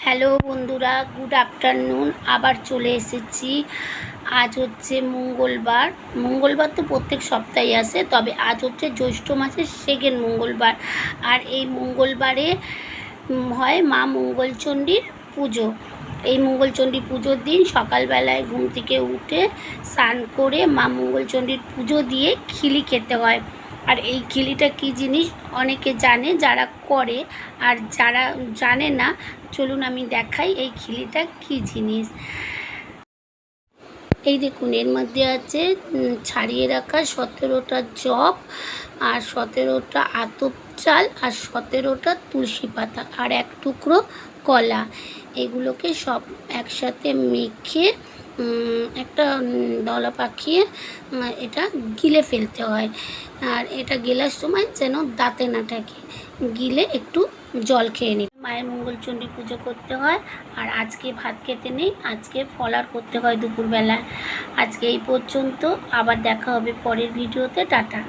Hello বন্ধুরা, good afternoon. আবার চলে এসেছি। আজ হচ্ছে মঙ্গলবার। মঙ্গলবার তো প্রত্যেক সপ্তাহে আসে, তবে আজ হচ্ছে জ্যৈষ্ঠ মাসের সেকেন্ড মঙ্গলবার। আর এই মঙ্গলবারে হয় মা মঙ্গলচণ্ডীর পুজো। এই মঙ্গলচণ্ডী পুজোর দিন সকালবেলায় ঘুম থেকে উঠে স্নান করে মা মঙ্গলচণ্ডীর পুজো দিয়ে খিলি খেতে হয়। আর এই খিলিটা কী জিনিস অনেকে জানে যারা করে, আর যারা জানে না চলুন আমি দেখাই এই খিলিটা কী জিনিস। এই দেখুন, এর মধ্যে আছে ছাড়িয়ে রাখা 17টা জব, আর 17টা আতপ চাল, আর 17টা তুলসী পাতা, আর এক টুকরো কলা। এগুলোকে সব একসাথে মেখে একটা দলা পাকিয়ে এটা গিলে ফেলতে হয়। আর এটা গেলার সময় যেন দাঁতে না থাকে, গিলে একটু জল খেয়ে নিই। মায়ের মঙ্গলচণ্ডী পুজো করতে হয়। আর আজকে ভাত খেতে নেই, আজকে ফলার করতে হয় দুপুরবেলায়। আজকে এই পর্যন্ত, আবার দেখা হবে পরের ভিডিওতে। টাটা।